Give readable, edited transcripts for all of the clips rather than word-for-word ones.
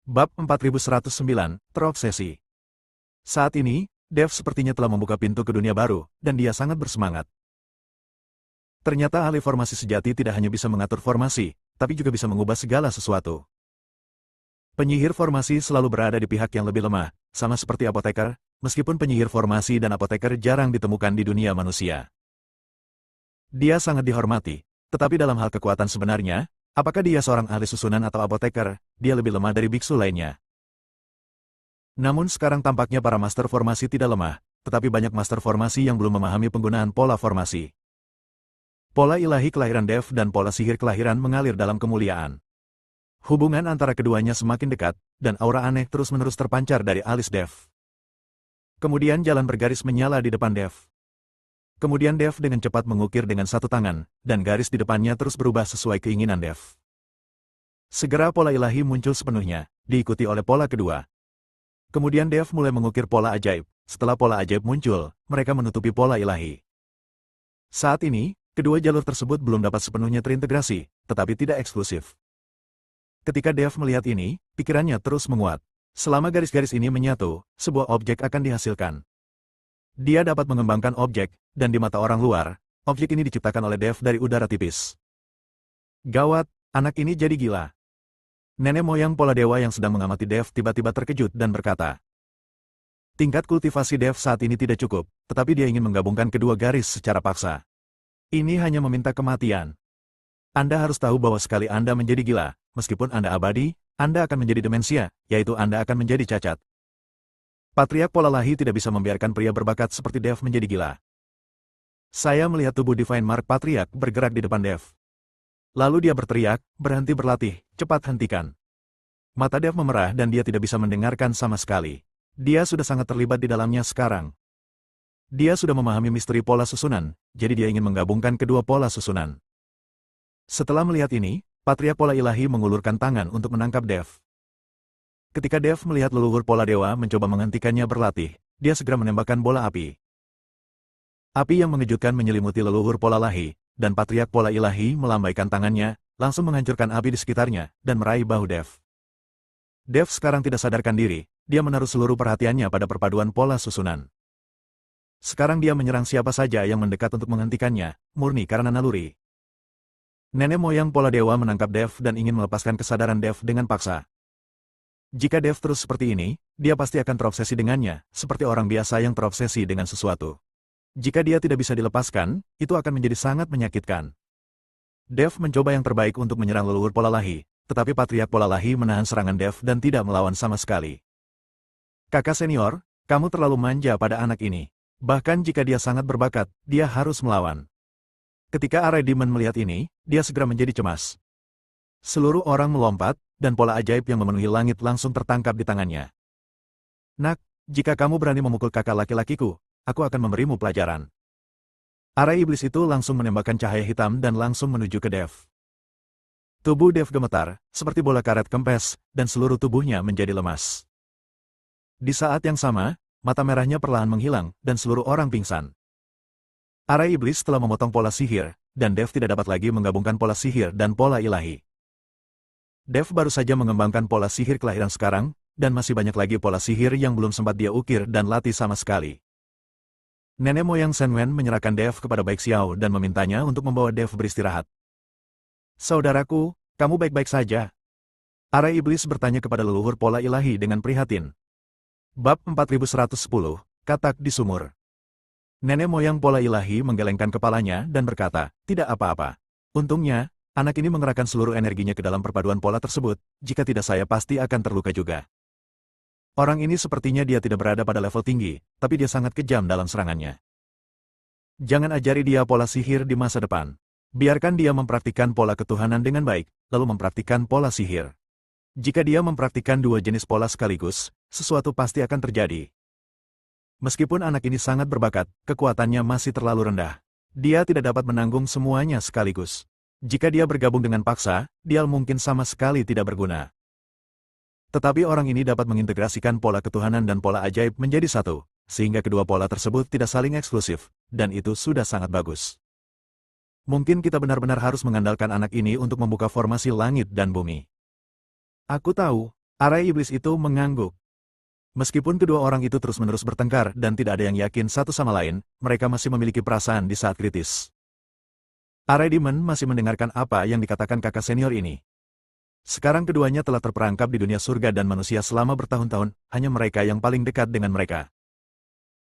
Bab 4109, Terobsesi. Saat ini, Dev sepertinya telah membuka pintu ke dunia baru, dan dia sangat bersemangat. Ternyata ahli formasi sejati tidak hanya bisa mengatur formasi, tapi juga bisa mengubah segala sesuatu. Penyihir formasi selalu berada di pihak yang lebih lemah, sama seperti apoteker, meskipun penyihir formasi dan apoteker jarang ditemukan di dunia manusia. Dia sangat dihormati, tetapi dalam hal kekuatan sebenarnya, apakah dia seorang ahli susunan atau apoteker, dia lebih lemah dari biksu lainnya. Namun sekarang tampaknya para master formasi tidak lemah, tetapi banyak master formasi yang belum memahami penggunaan pola formasi. Pola ilahi kelahiran Dev dan pola sihir kelahiran mengalir dalam kemuliaan. Hubungan antara keduanya semakin dekat, dan aura aneh terus-menerus terpancar dari alis Dev. Kemudian jalan bergaris menyala di depan Dev. Kemudian Dev dengan cepat mengukir dengan satu tangan, dan garis di depannya terus berubah sesuai keinginan Dev. Segera pola ilahi muncul sepenuhnya, diikuti oleh pola kedua. Kemudian Dev mulai mengukir pola ajaib. Setelah pola ajaib muncul, mereka menutupi pola ilahi. Saat ini, kedua jalur tersebut belum dapat sepenuhnya terintegrasi, tetapi tidak eksklusif. Ketika Dev melihat ini, pikirannya terus menguat. Selama garis-garis ini menyatu, sebuah objek akan dihasilkan. Dia dapat mengembangkan objek, dan di mata orang luar, objek ini diciptakan oleh Dev dari udara tipis. Gawat, anak ini jadi gila. Nenek moyang pola dewa yang sedang mengamati Dev tiba-tiba terkejut dan berkata, tingkat kultivasi Dev saat ini tidak cukup, tetapi dia ingin menggabungkan kedua garis secara paksa. Ini hanya meminta kematian. Anda harus tahu bahwa sekali Anda menjadi gila, meskipun Anda abadi, Anda akan menjadi demensia, yaitu Anda akan menjadi cacat. Patriark Pola Lahi tidak bisa membiarkan pria berbakat seperti Dev menjadi gila. Saya melihat tubuh Divine Mark Patriark bergerak di depan Dev. Lalu dia berteriak, berhenti berlatih, cepat hentikan. Mata Dev memerah dan dia tidak bisa mendengarkan sama sekali. Dia sudah sangat terlibat di dalamnya sekarang. Dia sudah memahami misteri pola susunan, jadi dia ingin menggabungkan kedua pola susunan. Setelah melihat ini, Patriark Pola Ilahi mengulurkan tangan untuk menangkap Dev. Ketika Dev melihat leluhur pola dewa mencoba menghentikannya berlatih, dia segera menembakkan bola api. Api yang mengejutkan menyelimuti leluhur pola lahi, dan Patriark Pola Ilahi melambaikan tangannya, langsung menghancurkan api di sekitarnya, dan meraih bahu Dev. Dev sekarang tidak sadarkan diri, dia menaruh seluruh perhatiannya pada perpaduan pola susunan. Sekarang dia menyerang siapa saja yang mendekat untuk menghentikannya, murni karena naluri. Nenek moyang pola dewa menangkap Dev dan ingin melepaskan kesadaran Dev dengan paksa. Jika Dev terus seperti ini, dia pasti akan terobsesi dengannya, seperti orang biasa yang terobsesi dengan sesuatu. Jika dia tidak bisa dilepaskan, itu akan menjadi sangat menyakitkan. Dev mencoba yang terbaik untuk menyerang leluhur pola lahi, tetapi Patriark Pola Lahi menahan serangan Dev dan tidak melawan sama sekali. Kakak senior, kamu terlalu manja pada anak ini. Bahkan jika dia sangat berbakat, dia harus melawan. Ketika Arai Demon melihat ini, dia segera menjadi cemas. Seluruh orang melompat, dan pola ajaib yang memenuhi langit langsung tertangkap di tangannya. Nak, jika kamu berani memukul kakak laki-lakiku, aku akan memberimu pelajaran. Arai iblis itu langsung menembakkan cahaya hitam dan langsung menuju ke Dev. Tubuh Dev gemetar, seperti bola karet kempes, dan seluruh tubuhnya menjadi lemas. Di saat yang sama, mata merahnya perlahan menghilang, dan seluruh orang pingsan. Arai iblis telah memotong pola sihir, dan Dev tidak dapat lagi menggabungkan pola sihir dan pola ilahi. Dev baru saja mengembangkan pola sihir kelahiran sekarang, dan masih banyak lagi pola sihir yang belum sempat dia ukir dan latih sama sekali. Nenek moyang Senwen menyerahkan Dev kepada Baik Xiao dan memintanya untuk membawa Dev beristirahat. Saudaraku, kamu baik-baik saja? Arai iblis bertanya kepada leluhur pola ilahi dengan prihatin. Bab 4110, Katak di Sumur. Nenek moyang pola ilahi menggelengkan kepalanya dan berkata, tidak apa-apa. Untungnya, anak ini mengerahkan seluruh energinya ke dalam perpaduan pola tersebut, jika tidak saya pasti akan terluka juga. Orang ini sepertinya dia tidak berada pada level tinggi, tapi dia sangat kejam dalam serangannya. Jangan ajari dia pola sihir di masa depan. Biarkan dia mempraktikkan pola ketuhanan dengan baik, lalu mempraktikkan pola sihir. Jika dia mempraktikkan dua jenis pola sekaligus, sesuatu pasti akan terjadi. Meskipun anak ini sangat berbakat, kekuatannya masih terlalu rendah. Dia tidak dapat menanggung semuanya sekaligus. Jika dia bergabung dengan paksa, dia mungkin sama sekali tidak berguna. Tetapi orang ini dapat mengintegrasikan pola ketuhanan dan pola ajaib menjadi satu, sehingga kedua pola tersebut tidak saling eksklusif, dan itu sudah sangat bagus. Mungkin kita benar-benar harus mengandalkan anak ini untuk membuka formasi langit dan bumi. Aku tahu, Arai iblis itu mengangguk. Meskipun kedua orang itu terus-menerus bertengkar dan tidak ada yang yakin satu sama lain, mereka masih memiliki perasaan di saat kritis. Arai Demon masih mendengarkan apa yang dikatakan kakak senior ini. Sekarang keduanya telah terperangkap di dunia surga dan manusia selama bertahun-tahun, hanya mereka yang paling dekat dengan mereka.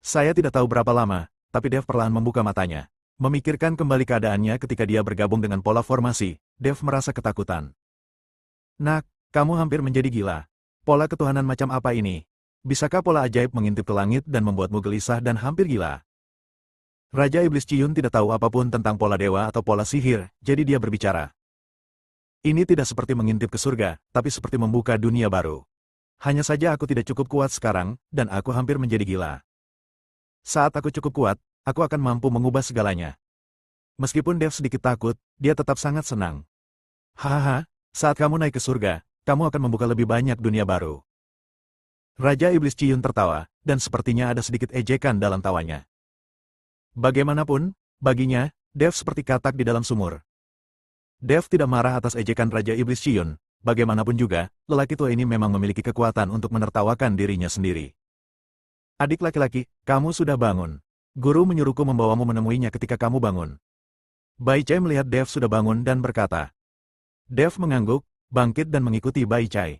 Saya tidak tahu berapa lama, tapi Dev perlahan membuka matanya. Memikirkan kembali keadaannya ketika dia bergabung dengan pola formasi, Dev merasa ketakutan. Nak, kamu hampir menjadi gila. Pola ketuhanan macam apa ini? Bisakah pola ajaib mengintip ke langit dan membuatmu gelisah dan hampir gila? Raja Iblis Ciyun tidak tahu apapun tentang pola dewa atau pola sihir, jadi dia berbicara. Ini tidak seperti mengintip ke surga, tapi seperti membuka dunia baru. Hanya saja aku tidak cukup kuat sekarang, dan aku hampir menjadi gila. Saat aku cukup kuat, aku akan mampu mengubah segalanya. Meskipun Dev sedikit takut, dia tetap sangat senang. Hahaha, saat kamu naik ke surga, kamu akan membuka lebih banyak dunia baru. Raja Iblis Ciyun tertawa, dan sepertinya ada sedikit ejekan dalam tawanya. Bagaimanapun, baginya, Dev seperti katak di dalam sumur. Dev tidak marah atas ejekan Raja Iblis Ciyun, bagaimanapun juga, lelaki tua ini memang memiliki kekuatan untuk menertawakan dirinya sendiri. Adik laki-laki, kamu sudah bangun. Guru menyuruhku membawamu menemuinya ketika kamu bangun. Bai Chai melihat Dev sudah bangun dan berkata. Dev mengangguk, bangkit dan mengikuti Bai Chai.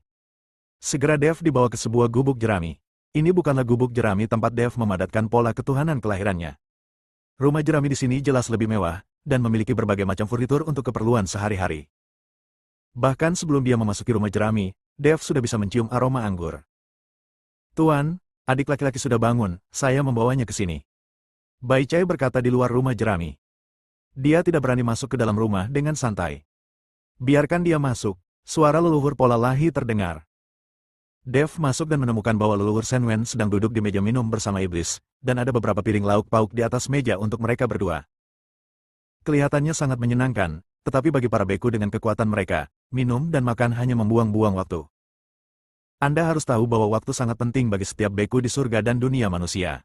Segera Dev dibawa ke sebuah gubuk jerami. Ini bukanlah gubuk jerami tempat Dev memadatkan pola ketuhanan kelahirannya. Rumah jerami di sini jelas lebih mewah, dan memiliki berbagai macam furnitur untuk keperluan sehari-hari. Bahkan sebelum dia memasuki rumah jerami, Dev sudah bisa mencium aroma anggur. Tuan, adik laki-laki sudah bangun, saya membawanya ke sini. Bai Chai berkata di luar rumah jerami. Dia tidak berani masuk ke dalam rumah dengan santai. Biarkan dia masuk, suara leluhur pola lahi terdengar. Dev masuk dan menemukan bahwa leluhur Senwen sedang duduk di meja minum bersama iblis, dan ada beberapa piring lauk pauk di atas meja untuk mereka berdua. Kelihatannya sangat menyenangkan, tetapi bagi para beku dengan kekuatan mereka, minum dan makan hanya membuang-buang waktu. Anda harus tahu bahwa waktu sangat penting bagi setiap beku di surga dan dunia manusia.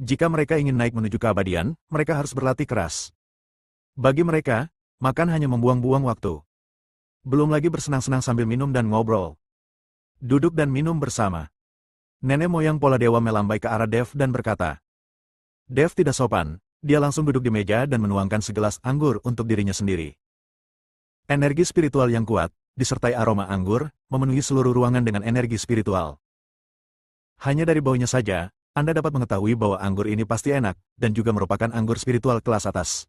Jika mereka ingin naik menuju keabadian, mereka harus berlatih keras. Bagi mereka, makan hanya membuang-buang waktu. Belum lagi bersenang-senang sambil minum dan ngobrol. Duduk dan minum bersama. Nenek moyang pola dewa melambai ke arah Dev dan berkata. Dev tidak sopan, dia langsung duduk di meja dan menuangkan segelas anggur untuk dirinya sendiri. Energi spiritual yang kuat, disertai aroma anggur, memenuhi seluruh ruangan dengan energi spiritual. Hanya dari baunya saja, Anda dapat mengetahui bahwa anggur ini pasti enak, dan juga merupakan anggur spiritual kelas atas.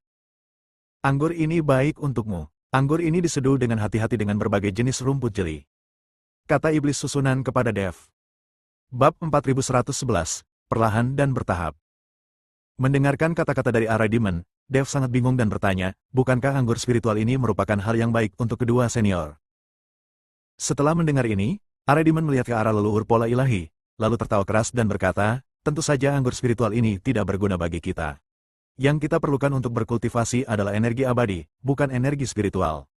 Anggur ini baik untukmu. Anggur ini diseduh dengan hati-hati dengan berbagai jenis rumput jeli. Kata iblis susunan kepada Dev. Bab 4111, perlahan dan bertahap. Mendengarkan kata-kata dari Arai Demon, Dev sangat bingung dan bertanya, bukankah anggur spiritual ini merupakan hal yang baik untuk kedua senior? Setelah mendengar ini, Arai Demon melihat ke arah leluhur pola ilahi, lalu tertawa keras dan berkata, tentu saja anggur spiritual ini tidak berguna bagi kita. Yang kita perlukan untuk berkultivasi adalah energi abadi, bukan energi spiritual.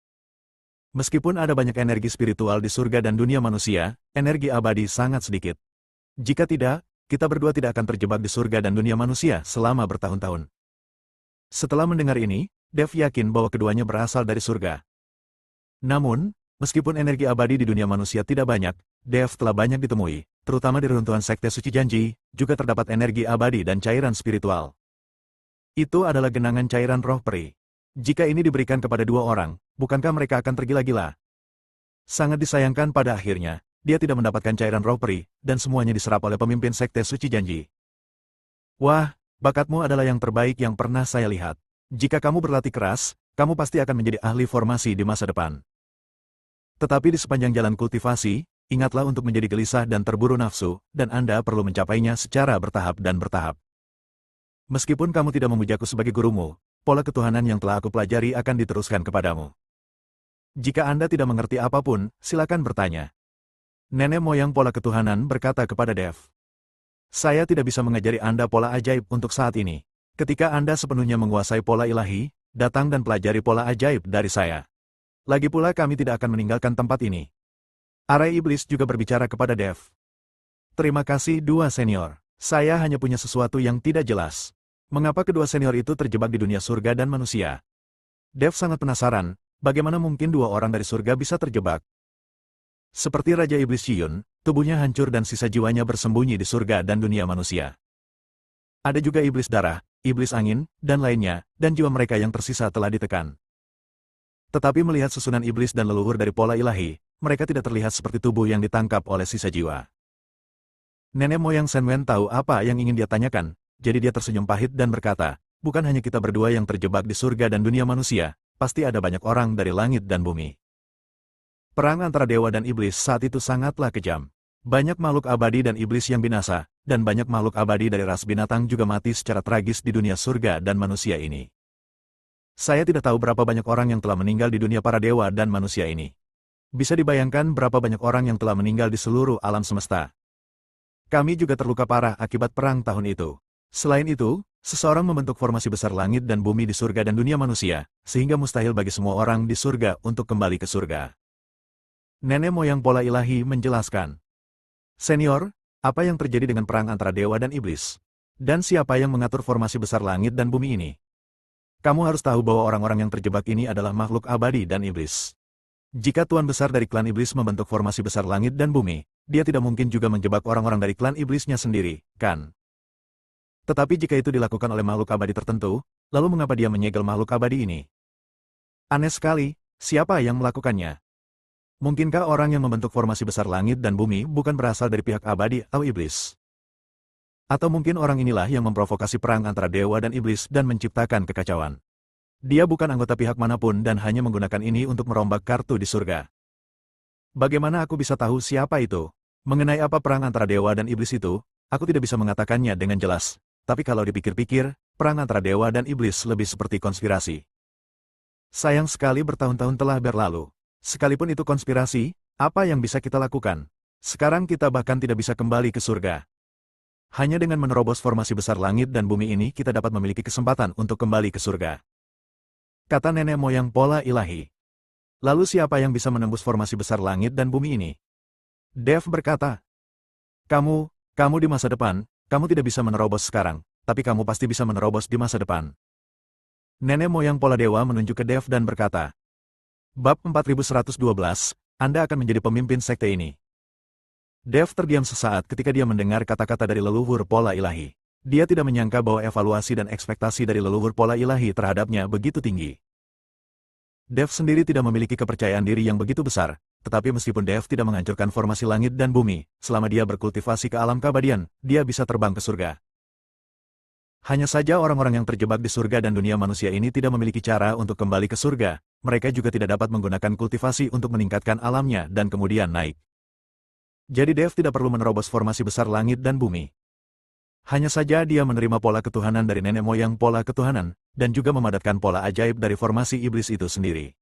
Meskipun ada banyak energi spiritual di surga dan dunia manusia, energi abadi sangat sedikit. Jika tidak, kita berdua tidak akan terjebak di surga dan dunia manusia selama bertahun-tahun. Setelah mendengar ini, Dev yakin bahwa keduanya berasal dari surga. Namun, meskipun energi abadi di dunia manusia tidak banyak, Dev telah banyak ditemui, terutama di reruntuhan Sekte Suci Janji, juga terdapat energi abadi dan cairan spiritual. Itu adalah genangan cairan roh peri. Jika ini diberikan kepada dua orang, bukankah mereka akan tergila-gila? Sangat disayangkan pada akhirnya, dia tidak mendapatkan cairan roh peri, dan semuanya diserap oleh pemimpin Sekte Suci Janji. Wah, bakatmu adalah yang terbaik yang pernah saya lihat. Jika kamu berlatih keras, kamu pasti akan menjadi ahli formasi di masa depan. Tetapi di sepanjang jalan kultivasi, ingatlah untuk menjadi gelisah dan terburu nafsu, dan Anda perlu mencapainya secara bertahap dan bertahap. Meskipun kamu tidak memujaku sebagai gurumu, pola ketuhanan yang telah aku pelajari akan diteruskan kepadamu. Jika Anda tidak mengerti apapun, silakan bertanya. Nenek moyang pola ketuhanan berkata kepada Dev. Saya tidak bisa mengajari Anda pola ajaib untuk saat ini. Ketika Anda sepenuhnya menguasai pola ilahi, datang dan pelajari pola ajaib dari saya. Lagi pula kami tidak akan meninggalkan tempat ini. Arai Iblis juga berbicara kepada Dev. Terima kasih dua senior. Saya hanya punya sesuatu yang tidak jelas. Mengapa kedua senior itu terjebak di dunia surga dan manusia? Dev sangat penasaran, bagaimana mungkin dua orang dari surga bisa terjebak? Seperti Raja Iblis Shiyun, tubuhnya hancur dan sisa jiwanya bersembunyi di surga dan dunia manusia. Ada juga iblis darah, iblis angin, dan lainnya, dan jiwa mereka yang tersisa telah ditekan. Tetapi melihat susunan iblis dan leluhur dari pola ilahi, mereka tidak terlihat seperti tubuh yang ditangkap oleh sisa jiwa. Nenek moyang Senwen tahu apa yang ingin dia tanyakan, jadi dia tersenyum pahit dan berkata, bukan hanya kita berdua yang terjebak di surga dan dunia manusia, pasti ada banyak orang dari langit dan bumi. Perang antara dewa dan iblis saat itu sangatlah kejam. Banyak makhluk abadi dan iblis yang binasa, dan banyak makhluk abadi dari ras binatang juga mati secara tragis di dunia surga dan manusia ini. Saya tidak tahu berapa banyak orang yang telah meninggal di dunia para dewa dan manusia ini. Bisa dibayangkan berapa banyak orang yang telah meninggal di seluruh alam semesta. Kami juga terluka parah akibat perang tahun itu. Selain itu, seseorang membentuk formasi besar langit dan bumi di surga dan dunia manusia, sehingga mustahil bagi semua orang di surga untuk kembali ke surga. Nenek moyang pola ilahi menjelaskan. Senior, apa yang terjadi dengan perang antara dewa dan iblis? Dan siapa yang mengatur formasi besar langit dan bumi ini? Kamu harus tahu bahwa orang-orang yang terjebak ini adalah makhluk abadi dan iblis. Jika Tuan Besar dari klan iblis membentuk formasi besar langit dan bumi, dia tidak mungkin juga menjebak orang-orang dari klan iblisnya sendiri, kan? Tetapi jika itu dilakukan oleh makhluk abadi tertentu, lalu mengapa dia menyegel makhluk abadi ini? Aneh sekali, siapa yang melakukannya? Mungkinkah orang yang membentuk formasi besar langit dan bumi bukan berasal dari pihak abadi atau iblis? Atau mungkin orang inilah yang memprovokasi perang antara dewa dan iblis dan menciptakan kekacauan. Dia bukan anggota pihak manapun dan hanya menggunakan ini untuk merombak kartu di surga. Bagaimana aku bisa tahu siapa itu? Mengenai apa perang antara dewa dan iblis itu, aku tidak bisa mengatakannya dengan jelas. Tapi kalau dipikir-pikir, perang antara dewa dan iblis lebih seperti konspirasi. Sayang sekali bertahun-tahun telah berlalu. Sekalipun itu konspirasi, apa yang bisa kita lakukan? Sekarang kita bahkan tidak bisa kembali ke surga. Hanya dengan menerobos formasi besar langit dan bumi ini kita dapat memiliki kesempatan untuk kembali ke surga. Kata nenek moyang pola ilahi. Lalu siapa yang bisa menembus formasi besar langit dan bumi ini? Dev berkata. Kamu di masa depan, kamu tidak bisa menerobos sekarang, tapi kamu pasti bisa menerobos di masa depan. Nenek moyang pola dewa menunjuk ke Dev dan berkata. Bab 4112, Anda akan menjadi pemimpin sekte ini. Dev terdiam sesaat ketika dia mendengar kata-kata dari leluhur pola ilahi. Dia tidak menyangka bahwa evaluasi dan ekspektasi dari leluhur pola ilahi terhadapnya begitu tinggi. Dev sendiri tidak memiliki kepercayaan diri yang begitu besar, tetapi meskipun Dev tidak menghancurkan formasi langit dan bumi, selama dia berkultivasi ke alam keabadian, dia bisa terbang ke surga. Hanya saja orang-orang yang terjebak di surga dan dunia manusia ini tidak memiliki cara untuk kembali ke surga, mereka juga tidak dapat menggunakan kultivasi untuk meningkatkan alamnya dan kemudian naik. Jadi Dev tidak perlu menerobos formasi besar langit dan bumi. Hanya saja dia menerima pola ketuhanan dari nenek moyang pola ketuhanan, dan juga memadatkan pola ajaib dari formasi iblis itu sendiri.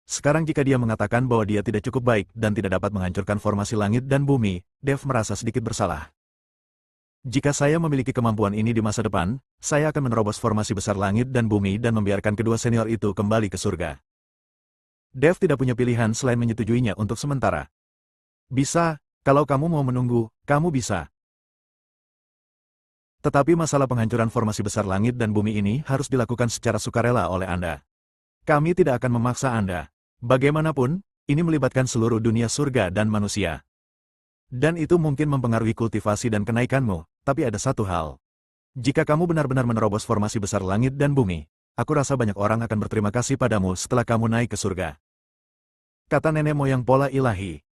Sekarang jika dia mengatakan bahwa dia tidak cukup baik dan tidak dapat menghancurkan formasi langit dan bumi, Dev merasa sedikit bersalah. Jika saya memiliki kemampuan ini di masa depan, saya akan menerobos formasi besar langit dan bumi dan membiarkan kedua senior itu kembali ke surga. Dev tidak punya pilihan selain menyetujuinya untuk sementara. Bisa, kalau kamu mau menunggu, kamu bisa. Tetapi masalah penghancuran formasi besar langit dan bumi ini harus dilakukan secara sukarela oleh Anda. Kami tidak akan memaksa Anda. Bagaimanapun, ini melibatkan seluruh dunia surga dan manusia. Dan itu mungkin mempengaruhi kultivasi dan kenaikanmu, tapi ada satu hal. Jika kamu benar-benar menerobos formasi besar langit dan bumi, aku rasa banyak orang akan berterima kasih padamu setelah kamu naik ke surga. Kata nenek moyang pola ilahi.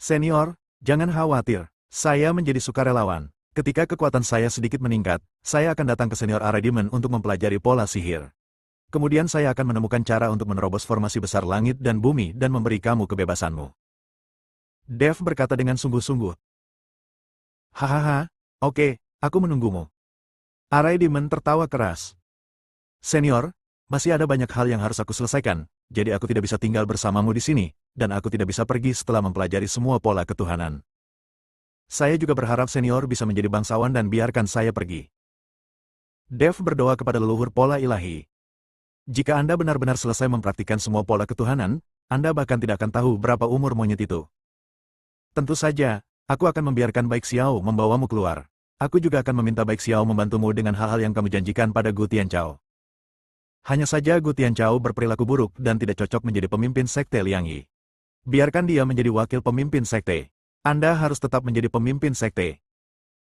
Senior, jangan khawatir, saya menjadi sukarelawan. Ketika kekuatan saya sedikit meningkat, saya akan datang ke senior Aradimen untuk mempelajari pola sihir. Kemudian saya akan menemukan cara untuk menerobos formasi besar langit dan bumi dan memberi kamu kebebasanmu. Dev berkata dengan sungguh-sungguh. Hahaha, oke, aku menunggumu. Aradimen tertawa keras. Senior, masih ada banyak hal yang harus aku selesaikan, jadi aku tidak bisa tinggal bersamamu di sini, dan aku tidak bisa pergi setelah mempelajari semua pola ketuhanan. Saya juga berharap senior bisa menjadi bangsawan dan biarkan saya pergi. Dev berdoa kepada leluhur pola ilahi. Jika Anda benar-benar selesai mempraktikkan semua pola ketuhanan, Anda bahkan tidak akan tahu berapa umur monyet itu. Tentu saja, aku akan membiarkan Baik Xiao membawamu keluar. Aku juga akan meminta Baik Xiao membantumu dengan hal-hal yang kamu janjikan pada Gu Tianchao. Hanya saja Gu Tianchao berperilaku buruk dan tidak cocok menjadi pemimpin sekte Liangyi. Biarkan dia menjadi wakil pemimpin sekte. Anda harus tetap menjadi pemimpin sekte.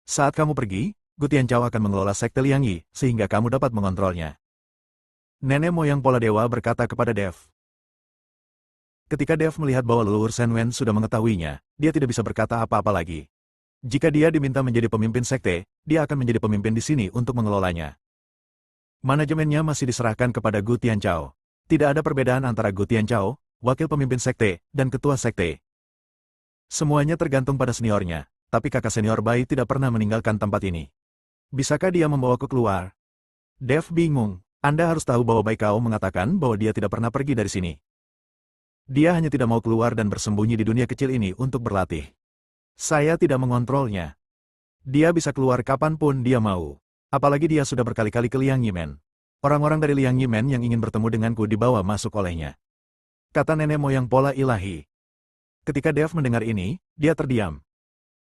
Saat kamu pergi, Gu Tianchao akan mengelola sekte Liang Yi, sehingga kamu dapat mengontrolnya. Nenek moyang pola dewa berkata kepada Dev. Ketika Dev melihat bahwa leluhur Shen Wen sudah mengetahuinya, dia tidak bisa berkata apa-apa lagi. Jika dia diminta menjadi pemimpin sekte, dia akan menjadi pemimpin di sini untuk mengelolanya. Manajemennya masih diserahkan kepada Gu Tianchao. Tidak ada perbedaan antara Gu Tianchao, wakil pemimpin sekte, dan ketua sekte. Semuanya tergantung pada seniornya, tapi kakak senior Bai tidak pernah meninggalkan tempat ini. Bisakah dia membawaku keluar? Dev bingung. Anda harus tahu bahwa Bai Kao mengatakan bahwa dia tidak pernah pergi dari sini. Dia hanya tidak mau keluar dan bersembunyi di dunia kecil ini untuk berlatih. Saya tidak mengontrolnya. Dia bisa keluar kapanpun dia mau. Apalagi dia sudah berkali-kali ke Liang Yimen. Orang-orang dari Liang Yimen yang ingin bertemu denganku dibawa masuk olehnya. Kata nenek moyang pola ilahi. Ketika Dev mendengar ini, dia terdiam.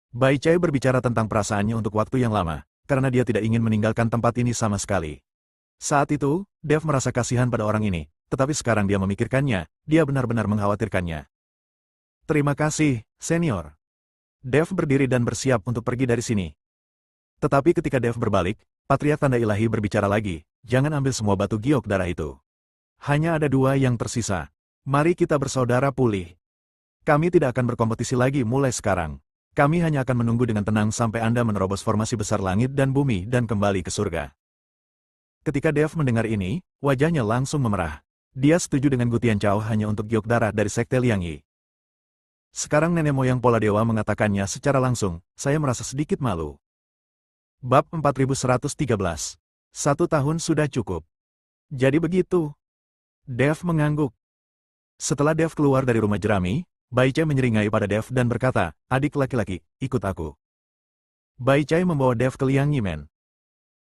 Bai Chai berbicara tentang perasaannya untuk waktu yang lama, karena dia tidak ingin meninggalkan tempat ini sama sekali. Saat itu, Dev merasa kasihan pada orang ini, tetapi sekarang dia memikirkannya, dia benar-benar mengkhawatirkannya. Terima kasih, senior. Dev berdiri dan bersiap untuk pergi dari sini. Tetapi ketika Dev berbalik, Patriark Tanda Ilahi berbicara lagi, jangan ambil semua batu giok darah itu. Hanya ada 2 yang tersisa. Mari kita bersaudara pulih. Kami tidak akan berkompetisi lagi mulai sekarang. Kami hanya akan menunggu dengan tenang sampai Anda menerobos formasi besar langit dan bumi dan kembali ke surga. Ketika Dev mendengar ini, wajahnya langsung memerah. Dia setuju dengan Gu Tianchao hanya untuk giok darah dari sekte Liang Yi. Sekarang nenek moyang pola dewa mengatakannya secara langsung, saya merasa sedikit malu. Bab 4113. 1 tahun sudah cukup. Jadi begitu. Dev mengangguk. Setelah Dev keluar dari rumah jerami, Bai Chai menyeringai pada Dev dan berkata, adik laki-laki, ikut aku. Bai Chai membawa Dev ke Liang Yimen.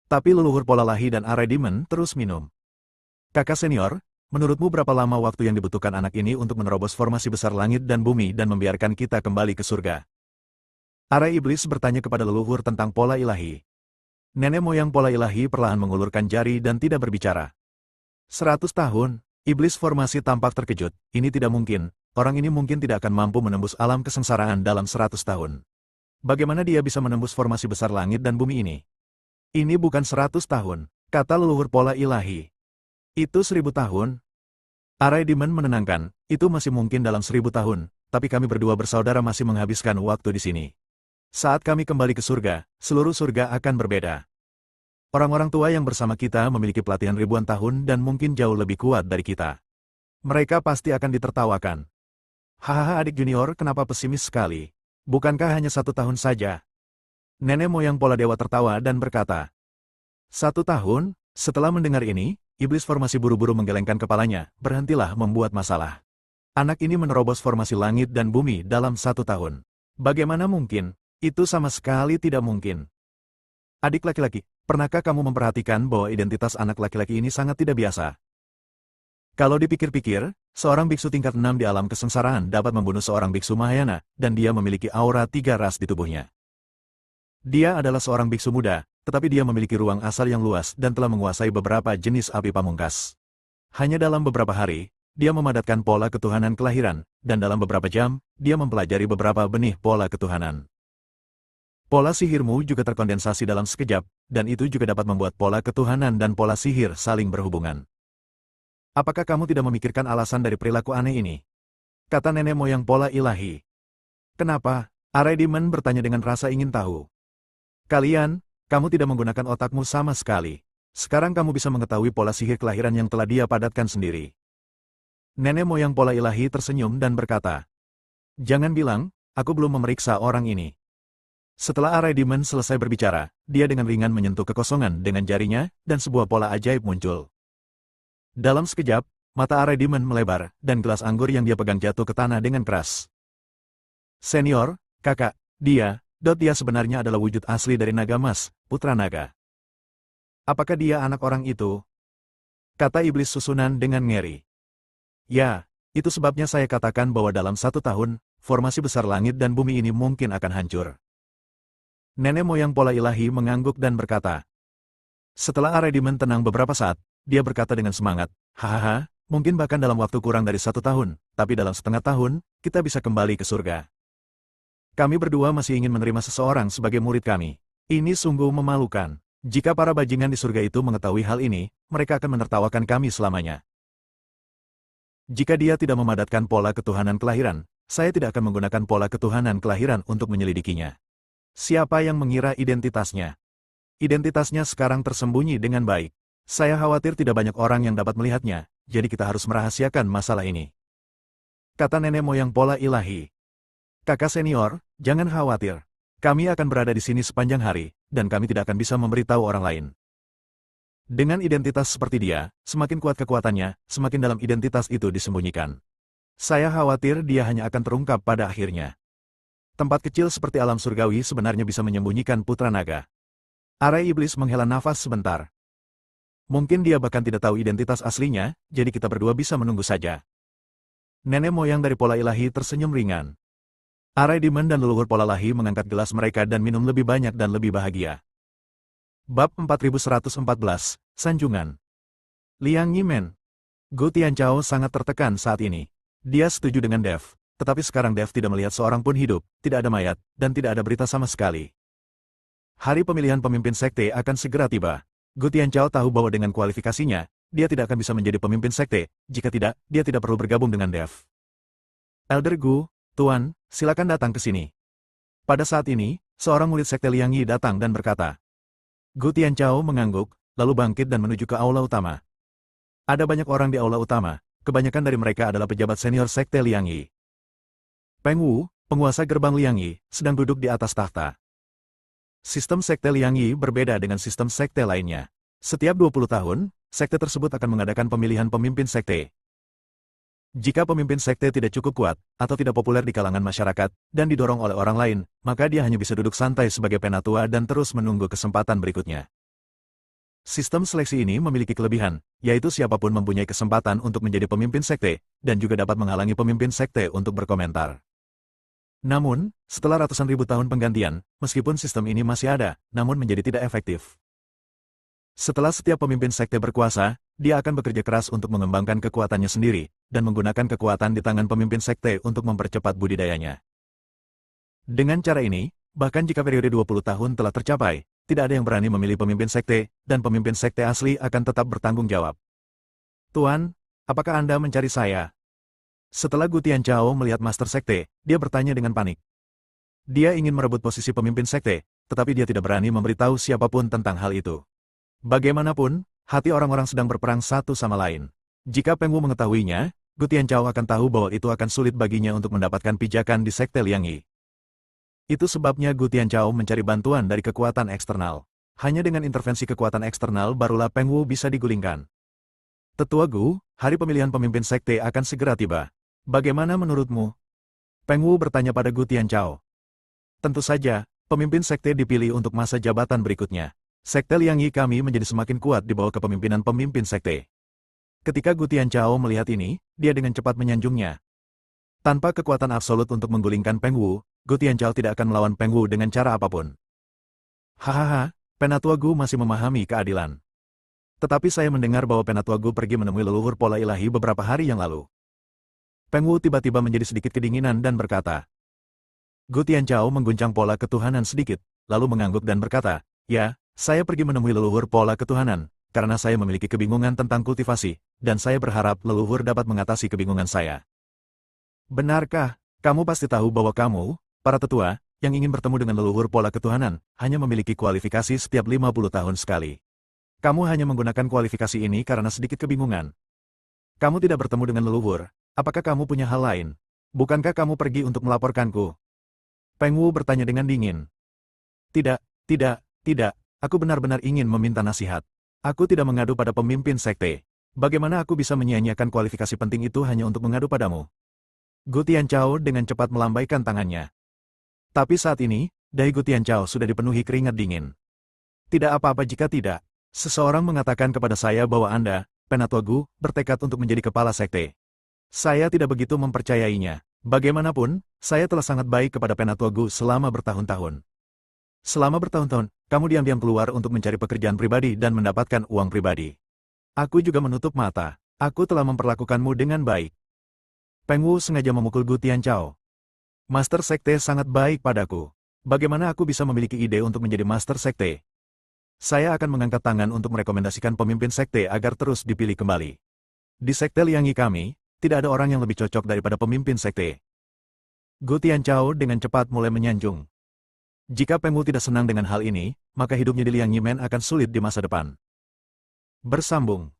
Tapi leluhur pola lahi dan Arai Demon terus minum. Kakak senior, menurutmu berapa lama waktu yang dibutuhkan anak ini untuk menerobos formasi besar langit dan bumi dan membiarkan kita kembali ke surga? Arai Iblis bertanya kepada leluhur tentang pola ilahi. Nenek moyang pola ilahi perlahan mengulurkan jari dan tidak berbicara. 100 tahun, Iblis formasi tampak terkejut, ini tidak mungkin, orang ini mungkin tidak akan mampu menembus alam kesengsaraan dalam 100 tahun. Bagaimana dia bisa menembus formasi besar langit dan bumi ini? Ini bukan 100 tahun, kata leluhur pola ilahi. Itu 1000 tahun. Arai Demon menenangkan, itu masih mungkin dalam 1000 tahun, tapi kami berdua bersaudara masih menghabiskan waktu di sini. Saat kami kembali ke surga, seluruh surga akan berbeda. Orang-orang tua yang bersama kita memiliki pelatihan ribuan tahun dan mungkin jauh lebih kuat dari kita. Mereka pasti akan ditertawakan. Hahaha adik junior, kenapa pesimis sekali? Bukankah hanya 1 tahun saja? Nenek moyang pola dewa tertawa dan berkata, 1 tahun? Setelah mendengar ini, Iblis formasi buru-buru menggelengkan kepalanya, berhentilah membuat masalah. Anak ini menerobos formasi langit dan bumi dalam 1 tahun. Bagaimana mungkin? Itu sama sekali tidak mungkin. Adik laki-laki, pernahkah kamu memperhatikan bahwa identitas anak laki-laki ini sangat tidak biasa? Kalau dipikir-pikir, seorang biksu tingkat 6 di alam kesengsaraan dapat membunuh seorang biksu Mahayana, dan dia memiliki aura 3 ras di tubuhnya. Dia adalah seorang biksu muda, tetapi dia memiliki ruang asal yang luas dan telah menguasai beberapa jenis api pamungkas. Hanya dalam beberapa hari, dia memadatkan pola ketuhanan kelahiran, dan dalam beberapa jam, dia mempelajari beberapa benih pola ketuhanan. Pola sihirmu juga terkondensasi dalam sekejap, dan itu juga dapat membuat pola ketuhanan dan pola sihir saling berhubungan. Apakah kamu tidak memikirkan alasan dari perilaku aneh ini? Kata nenek moyang pola ilahi. Kenapa? Arai Demon bertanya dengan rasa ingin tahu. Kalian, kamu tidak menggunakan otakmu sama sekali. Sekarang kamu bisa mengetahui pola sihir kelahiran yang telah dia padatkan sendiri. Nenek moyang pola ilahi tersenyum dan berkata, jangan bilang, aku belum memeriksa orang ini. Setelah Arai Demon selesai berbicara, dia dengan ringan menyentuh kekosongan dengan jarinya, dan sebuah pola ajaib muncul. Dalam sekejap, mata Arai Demon melebar, dan gelas anggur yang dia pegang jatuh ke tanah dengan keras. Senior, kakak, dia sebenarnya adalah wujud asli dari naga emas, putra naga. Apakah dia anak orang itu? Kata iblis susunan dengan ngeri. Ya, itu sebabnya saya katakan bahwa dalam 1 tahun, formasi besar langit dan bumi ini mungkin akan hancur. Nenek moyang pola ilahi mengangguk dan berkata. Setelah Arai Demon tenang beberapa saat, dia berkata dengan semangat, hahaha, mungkin bahkan dalam waktu kurang dari 1 tahun, tapi dalam setengah tahun, kita bisa kembali ke surga. Kami berdua masih ingin menerima seseorang sebagai murid kami. Ini sungguh memalukan. Jika para bajingan di surga itu mengetahui hal ini, mereka akan menertawakan kami selamanya. Jika dia tidak memadatkan pola ketuhanan kelahiran, saya tidak akan menggunakan pola ketuhanan kelahiran untuk menyelidikinya. Siapa yang mengira identitasnya? Identitasnya sekarang tersembunyi dengan baik. Saya khawatir tidak banyak orang yang dapat melihatnya, jadi kita harus merahasiakan masalah ini. Kata nenek moyang pola ilahi. Kakak senior, jangan khawatir. Kami akan berada di sini sepanjang hari, dan kami tidak akan bisa memberitahu orang lain. Dengan identitas seperti dia, semakin kuat kekuatannya, semakin dalam identitas itu disembunyikan. Saya khawatir dia hanya akan terungkap pada akhirnya. Tempat kecil seperti alam surgawi sebenarnya bisa menyembunyikan putra naga. Arai iblis menghela nafas sebentar. Mungkin dia bahkan tidak tahu identitas aslinya, jadi kita berdua bisa menunggu saja. Nenek moyang dari pola ilahi tersenyum ringan. Arai Demon dan leluhur pola ilahi mengangkat gelas mereka dan minum lebih banyak dan lebih bahagia. Bab 4114, Sanjungan. Liang Yimen. Gu Tianchao sangat tertekan saat ini. Dia setuju dengan Dev, tetapi sekarang Dev tidak melihat seorang pun hidup, tidak ada mayat, dan tidak ada berita sama sekali. Hari pemilihan pemimpin sekte akan segera tiba. Gu Tianchao tahu bahwa dengan kualifikasinya, dia tidak akan bisa menjadi pemimpin sekte, jika tidak, dia tidak perlu bergabung dengan Dev. Elder Gu, Tuan, silakan datang ke sini. Pada saat ini, seorang murid sekte Liang Yi datang dan berkata. Gu Tianchao mengangguk, lalu bangkit dan menuju ke aula utama. Ada banyak orang di aula utama, kebanyakan dari mereka adalah pejabat senior sekte Liang Yi. Peng Wu, penguasa gerbang Liang Yi, sedang duduk di atas tahta. Sistem sekte Liang Yi berbeda dengan sistem sekte lainnya. Setiap 20 tahun, sekte tersebut akan mengadakan pemilihan pemimpin sekte. Jika pemimpin sekte tidak cukup kuat, atau tidak populer di kalangan masyarakat, dan didorong oleh orang lain, maka dia hanya bisa duduk santai sebagai penatua dan terus menunggu kesempatan berikutnya. Sistem seleksi ini memiliki kelebihan, yaitu siapapun mempunyai kesempatan untuk menjadi pemimpin sekte, dan juga dapat menghalangi pemimpin sekte untuk berkomentar. Namun, setelah ratusan ribu tahun penggantian, meskipun sistem ini masih ada, namun menjadi tidak efektif. Setelah setiap pemimpin sekte berkuasa, dia akan bekerja keras untuk mengembangkan kekuatannya sendiri, dan menggunakan kekuatan di tangan pemimpin sekte untuk mempercepat budidayanya. Dengan cara ini, bahkan jika periode 20 tahun telah tercapai, tidak ada yang berani memilih pemimpin sekte, dan pemimpin sekte asli akan tetap bertanggung jawab. Tuan, apakah Anda mencari saya? Setelah Gu Tianchao melihat master sekte, dia bertanya dengan panik. Dia ingin merebut posisi pemimpin sekte, tetapi dia tidak berani memberitahu siapapun tentang hal itu. Bagaimanapun, hati orang-orang sedang berperang satu sama lain. Jika Peng Wu mengetahuinya, Gu Tianchao akan tahu bahwa itu akan sulit baginya untuk mendapatkan pijakan di sekte Liang Yi. Itu sebabnya Gu Tianchao mencari bantuan dari kekuatan eksternal. Hanya dengan intervensi kekuatan eksternal barulah Peng Wu bisa digulingkan. Tetua Gu, hari pemilihan pemimpin sekte akan segera tiba. Bagaimana menurutmu? Peng Wu bertanya pada Gu Tianchao. Tentu saja, pemimpin sekte dipilih untuk masa jabatan berikutnya. Sekte Liang Yi kami menjadi semakin kuat di bawah kepemimpinan pemimpin sekte. Ketika Gu Tianchao melihat ini, dia dengan cepat menyanjungnya. Tanpa kekuatan absolut untuk menggulingkan Peng Wu, Gu Tianchao tidak akan melawan Peng Wu dengan cara apapun. Hahaha, Penatua Gu masih memahami keadilan. Tetapi saya mendengar bahwa Penatua Gu pergi menemui leluhur pola ilahi beberapa hari yang lalu. Peng Wu tiba-tiba menjadi sedikit kedinginan dan berkata. Gu Tianchao mengguncang pola ketuhanan sedikit, lalu mengangguk dan berkata, ya, saya pergi menemui leluhur pola ketuhanan, karena saya memiliki kebingungan tentang kultivasi, dan saya berharap leluhur dapat mengatasi kebingungan saya. Benarkah, kamu pasti tahu bahwa kamu, para tetua, yang ingin bertemu dengan leluhur pola ketuhanan, hanya memiliki kualifikasi setiap 50 tahun sekali. Kamu hanya menggunakan kualifikasi ini karena sedikit kebingungan. Kamu tidak bertemu dengan leluhur. Apakah kamu punya hal lain? Bukankah kamu pergi untuk melaporkanku? Peng Wu bertanya dengan dingin. Tidak, aku benar-benar ingin meminta nasihat. Aku tidak mengadu pada pemimpin sekte. Bagaimana aku bisa menyia-nyiakan kualifikasi penting itu hanya untuk mengadu padamu? Gu Tianchao dengan cepat melambaikan tangannya. Tapi saat ini, dahi Gu Tianchao sudah dipenuhi keringat dingin. Tidak apa-apa jika tidak. Seseorang mengatakan kepada saya bahwa Anda, Penatua Gu, bertekad untuk menjadi kepala sekte. Saya tidak begitu mempercayainya. Bagaimanapun, saya telah sangat baik kepada Penatua Gu selama bertahun-tahun. Selama bertahun-tahun, kamu diam-diam keluar untuk mencari pekerjaan pribadi dan mendapatkan uang pribadi. Aku juga menutup mata. Aku telah memperlakukanmu dengan baik. Peng Wu sengaja memukul Gu Tianchao. Master Sekte sangat baik padaku. Bagaimana aku bisa memiliki ide untuk menjadi Master Sekte? Saya akan mengangkat tangan untuk merekomendasikan pemimpin Sekte agar terus dipilih kembali. Di Sekte Liangyi kami, tidak ada orang yang lebih cocok daripada pemimpin Sekte. Gu Tianchao dengan cepat mulai menyanjung. Jika Peng Wu tidak senang dengan hal ini, maka hidupnya di Liangyi Men akan sulit di masa depan. Bersambung.